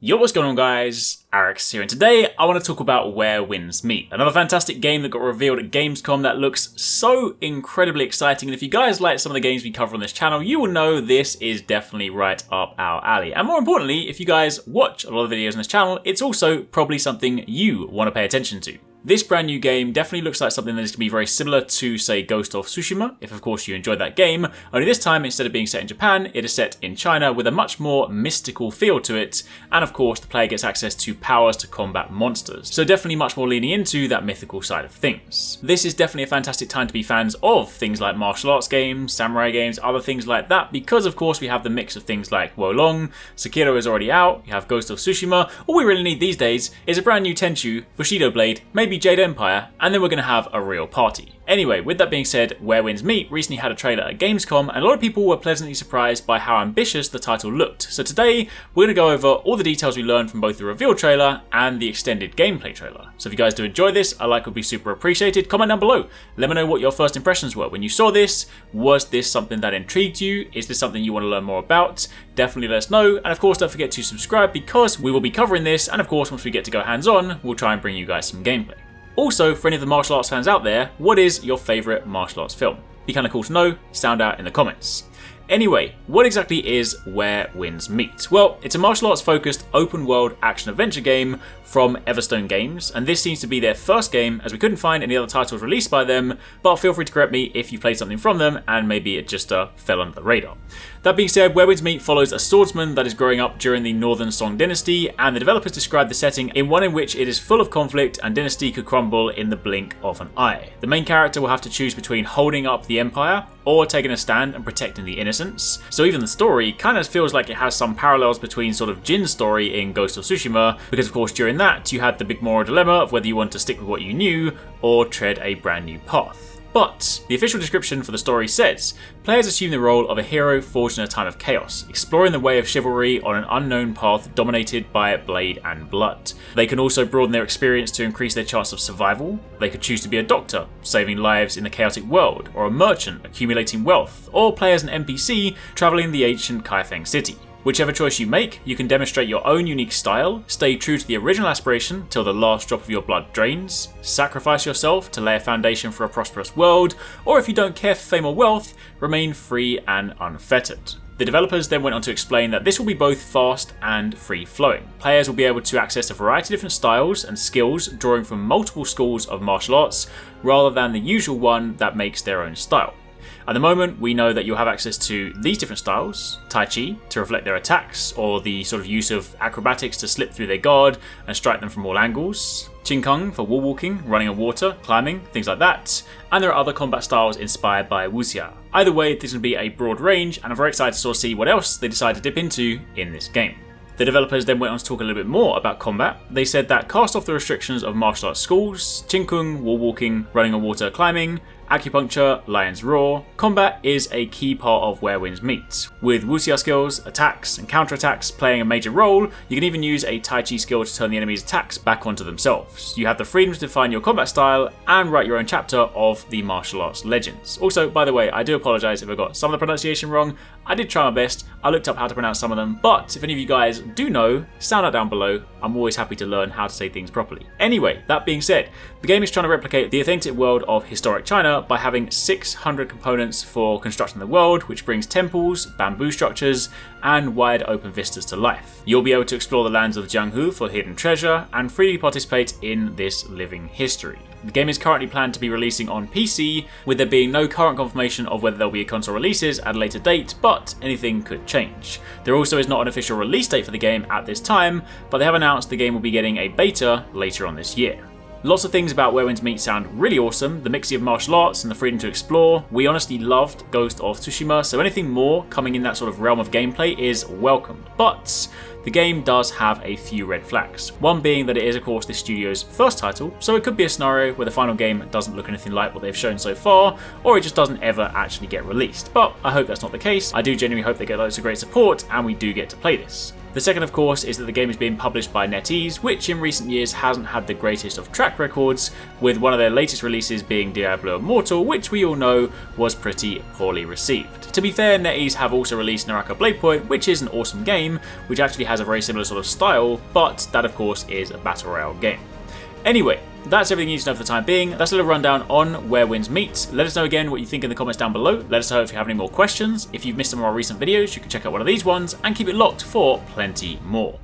Yo, what's going on guys? HyperX here, and today I want to talk about Where Winds Meet. Another fantastic game that got revealed at Gamescom that looks so incredibly exciting, and if you guys like some of the games we cover on this channel, you will know this is definitely right up our alley. And more importantly, if you guys watch a lot of videos on this channel, it's also probably something you want to pay attention to. This brand new game definitely looks like something that is going to be very similar to, say, Ghost of Tsushima, if of course you enjoyed that game, only this time instead of being set in Japan, it is set in China with a much more mystical feel to it, and of course the player gets access to powers to combat monsters, so definitely much more leaning into that mythical side of things. This is definitely a fantastic time to be fans of things like martial arts games, samurai games, other things like that, because of course we have the mix of things like Wolong, Sekiro is already out, you have Ghost of Tsushima, all we really need these days is a brand new Tenchu, Bushido Blade, maybe Jade Empire, and then we're going to have a real party. Anyway, with that being said, Where Winds Meet recently had a trailer at Gamescom, and a lot of people were pleasantly surprised by how ambitious the title looked. So today, we're going to go over all the details we learned from both the reveal trailer and the extended gameplay trailer. So if you guys do enjoy this, a like would be super appreciated. Comment down below. Let me know what your first impressions were when you saw this. Was this something that intrigued you? Is this something you want to learn more about? Definitely let us know. And of course, don't forget to subscribe because we will be covering this. And of course, once we get to go hands-on, we'll try and bring you guys some gameplay. Also, for any of the martial arts fans out there, what is your favourite martial arts film? Be kind of cool to know, sound out in the comments. Anyway, what exactly is Where Winds Meet? Well, it's a martial arts focused open world action adventure game from Everstone Games, and this seems to be their first game as we couldn't find any other titles released by them, but feel free to correct me if you played something from them and maybe it just fell under the radar. That being said, Where Winds Meet follows a swordsman that is growing up during the Northern Song Dynasty, and the developers describe the setting in one in which it is full of conflict and dynasty could crumble in the blink of an eye. The main character will have to choose between holding up the empire or taking a stand and protecting the innocents. So even the story kind of feels like it has some parallels between sort of Jin's story in Ghost of Tsushima, because of course during that you had the big moral dilemma of whether you want to stick with what you knew or tread a brand new path. But the official description for the story says, players assume the role of a hero forged in a time of chaos, exploring the way of chivalry on an unknown path dominated by blade and blood. They can also broaden their experience to increase their chance of survival. They could choose to be a doctor, saving lives in the chaotic world, or a merchant, accumulating wealth, or play as an NPC, travelling the ancient Kaifeng city. Whichever choice you make, you can demonstrate your own unique style, stay true to the original aspiration till the last drop of your blood drains, sacrifice yourself to lay a foundation for a prosperous world, or if you don't care for fame or wealth, remain free and unfettered. The developers then went on to explain that this will be both fast and free-flowing. Players will be able to access a variety of different styles and skills drawing from multiple schools of martial arts, rather than the usual one that makes their own style. At the moment, we know that you'll have access to these different styles: Tai Chi to reflect their attacks, or the sort of use of acrobatics to slip through their guard and strike them from all angles; Qing Kung for wall walking, running on water, climbing, things like that, and there are other combat styles inspired by wuxia. Either way, this will be a broad range, and I'm very excited to sort of see what else they decide to dip into in this game. The developers then went on to talk a little bit more about combat. They said that cast off the restrictions of martial arts schools, Qing Kung, wall walking, running on water, climbing, acupuncture, lion's roar, combat is a key part of Where Winds Meet. With wuxia skills, attacks, and counterattacks playing a major role, you can even use a Tai Chi skill to turn the enemy's attacks back onto themselves. You have the freedom to define your combat style and write your own chapter of the martial arts legends. Also, by the way, I do apologise if I got some of the pronunciation wrong. I did try my best. I looked up how to pronounce some of them, but if any of you guys do know, sound out down below. I'm always happy to learn how to say things properly. Anyway, that being said, the game is trying to replicate the authentic world of historic China by having 600 components for constructing the world, which brings temples, bamboo structures, and wide open vistas to life. You'll be able to explore the lands of Jianghu for hidden treasure and freely participate in this living history. The game is currently planned to be releasing on PC, with there being no current confirmation of whether there'll be console releases at a later date, but anything could change. There also is not an official release date for the game at this time, but they have announced the game will be getting a beta later on this year. Lots of things about Where Winds Meet sound really awesome, the mixing of martial arts and the freedom to explore. We honestly loved Ghost of Tsushima, so anything more coming in that sort of realm of gameplay is welcomed. But the game does have a few red flags. One being that it is of course this studio's first title, so it could be a scenario where the final game doesn't look anything like what they've shown so far, or it just doesn't ever actually get released. But I hope that's not the case. I do genuinely hope they get loads of great support and we do get to play this. The second, of course, is that the game is being published by NetEase, which in recent years hasn't had the greatest of track records, with one of their latest releases being Diablo Immortal, which we all know was pretty poorly received. To be fair, NetEase have also released Naraka Bladepoint, which is an awesome game, which actually has a very similar sort of style, but that of course is a battle royale game. Anyway, that's everything you need to know for the time being. That's a little rundown on where wins meet. Let us know again what you think in the comments down below. Let us know if you have any more questions. If you've missed some of our recent videos, you can check out one of these ones and keep it locked for plenty more.